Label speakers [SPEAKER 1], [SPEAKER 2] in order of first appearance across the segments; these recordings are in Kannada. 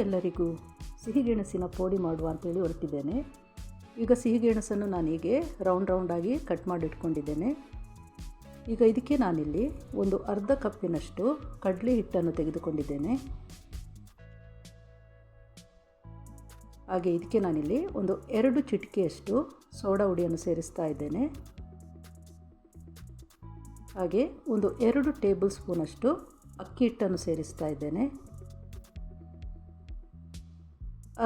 [SPEAKER 1] ಎಲ್ಲರಿಗೂ ಸಿಹಿಗೆಣಸಿನ ಪೋಡಿ ಮಾಡುವ ಅಂತೇಳಿ ಹೊರಟಿದ್ದೇನೆ. ಈಗ ಸಿಹಿಗೆಣಸನ್ನು ನಾನು ಹೀಗೆ ರೌಂಡಾಗಿ ಕಟ್ ಮಾಡಿ ಇಟ್ಕೊಂಡಿದ್ದೇನೆ. ಈಗ ಇದಕ್ಕೆ ನಾನಿಲ್ಲಿ ಒಂದು ಅರ್ಧ ಕಪ್ಪಿನಷ್ಟು ಕಡಲೆ ಹಿಟ್ಟನ್ನು ತೆಗೆದುಕೊಂಡಿದ್ದೇನೆ. ಹಾಗೆ ಇದಕ್ಕೆ ನಾನಿಲ್ಲಿ ಒಂದು 2 ಚಿಟಿಕೆಯಷ್ಟು ಸೋಡಾ ಹುಡಿಯನ್ನು ಸೇರಿಸ್ತಾ ಇದ್ದೇನೆ. ಹಾಗೆ ಒಂದು 2 ಟೇಬಲ್ ಸ್ಪೂನಷ್ಟು ಅಕ್ಕಿ ಹಿಟ್ಟನ್ನು ಸೇರಿಸ್ತಾ ಇದ್ದೇನೆ.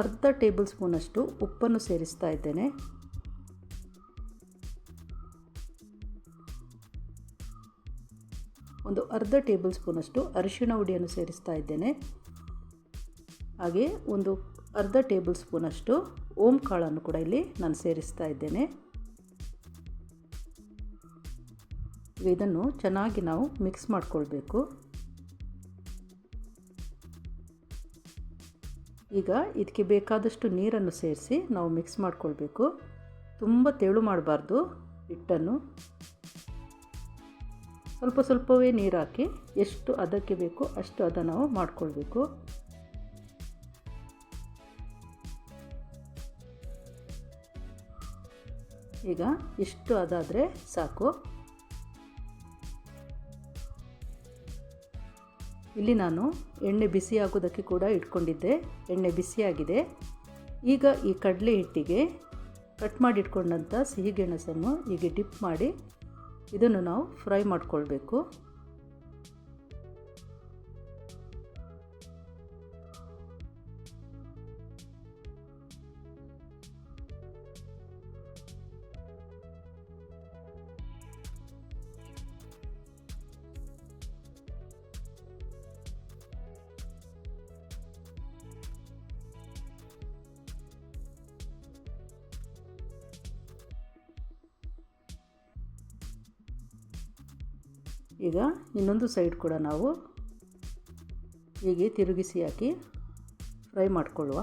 [SPEAKER 1] ಅರ್ಧ ಟೇಬಲ್ ಸ್ಪೂನಷ್ಟು ಉಪ್ಪನ್ನು ಸೇರಿಸ್ತಾ ಇದ್ದೇನೆ. ಒಂದು ಅರ್ಧ ಟೇಬಲ್ ಸ್ಪೂನಷ್ಟು ಅರಿಶಿಣ ಹುಡಿಯನ್ನು ಸೇರಿಸ್ತಾ ಇದ್ದೇನೆ. ಹಾಗೆ ಒಂದು ಅರ್ಧ ಟೇಬಲ್ ಸ್ಪೂನಷ್ಟು ಓಂ ಕಾಳನ್ನು ಕೂಡ ಇಲ್ಲಿ ನಾನು ಸೇರಿಸ್ತಾ ಇದ್ದೇನೆ. ಇದನ್ನು ಚೆನ್ನಾಗಿ ನಾವು ಮಿಕ್ಸ್ ಮಾಡಿಕೊಳ್ಬೇಕು. ಈಗ ಇದಕ್ಕೆ ಬೇಕಾದಷ್ಟು ನೀರನ್ನು ಸೇರಿಸಿ ನಾವು ಮಿಕ್ಸ್ ಮಾಡಿಕೊಳ್ಬೇಕು. ತುಂಬ ತೆಳು ಮಾಡಬಾರ್ದು ಹಿಟ್ಟನ್ನು. ಸ್ವಲ್ಪವೇ ನೀರು ಹಾಕಿ ಎಷ್ಟು ಅದಕ್ಕೆ ಬೇಕು ಅಷ್ಟು ಅದ ನಾವು ಮಾಡಿಕೊಳ್ಬೇಕು. ಈಗ ಇಷ್ಟು ಅದಾದರೆ ಸಾಕು. ಇಲ್ಲಿ ನಾನು ಎಣ್ಣೆ ಬಿಸಿ ಆಗೋದಕ್ಕೆ ಕೂಡ ಇಟ್ಕೊಂಡಿದ್ದೆ. ಎಣ್ಣೆ ಬಿಸಿಯಾಗಿದೆ. ಈಗ ಈ ಕಡಲೆ ಹಿಟ್ಟಿಗೆ ಕಟ್ ಮಾಡಿ ಇಟ್ಕೊಂಡಂಥ ಸಿಹಿಗೆಣಸನ್ನು ಹೀಗೆ ಡಿಪ್ ಮಾಡಿ ಇದನ್ನು ನಾವು ಫ್ರೈ ಮಾಡಿಕೊಳ್ಬೇಕು. ಈಗ ಇನ್ನೊಂದು ಸೈಡ್ ಕೂಡ ನಾವು ಹೀಗೆ ತಿರುಗಿಸಿ ಹಾಕಿ ಫ್ರೈ ಮಾಡಿಕೊಳ್ಳುವ.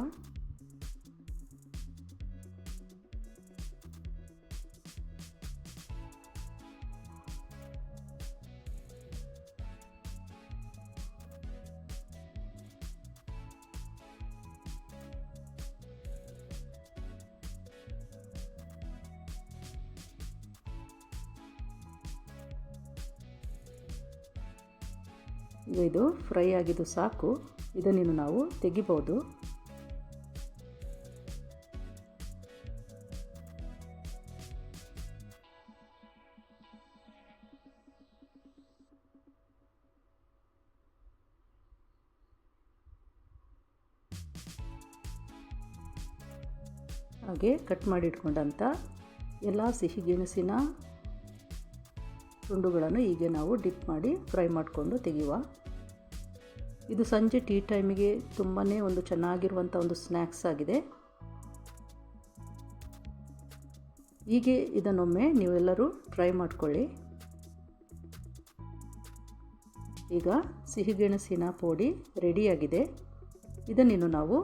[SPEAKER 1] ಇದು ಫ್ರೈ ಆಗಿದ್ದು ಸಾಕು. ಇದನ್ನು ನಾವು ತೆಗಿಬೋದು. ಹಾಗೆ ಕಟ್ ಮಾಡಿ ಇಟ್ಕೊಂಡಂಥ ಎಲ್ಲ ಸಿಹಿಗೆಣಸಿನ ತುಂಡುಗಳನ್ನು ಹೀಗೆ ನಾವು ಡಿಪ್ ಮಾಡಿ ಫ್ರೈ ಮಾಡಿಕೊಂಡು ತೆಗೆಯುವ. ಇದು ಸಂಜೆ ಟೀ ಟೈಮಿಗೆ ತುಂಬಾ ಒಂದು ಚೆನ್ನಾಗಿರುವಂಥ ಒಂದು ಸ್ನ್ಯಾಕ್ಸ್ ಆಗಿದೆ. ಹೀಗೆ ಇದನ್ನೊಮ್ಮೆ ನೀವೆಲ್ಲರೂ ಟ್ರೈ ಮಾಡಿಕೊಳ್ಳಿ. ಈಗ ಸಿಹಿಗೆಣಸಿನ ಪೋಡಿ ರೆಡಿಯಾಗಿದೆ. ಇದನ್ನು ನಾವು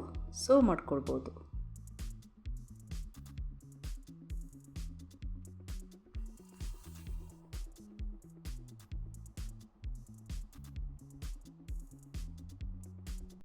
[SPEAKER 1] ಸರ್ವ್ ಮಾಡ್ಕೊಳ್ಬೋದು.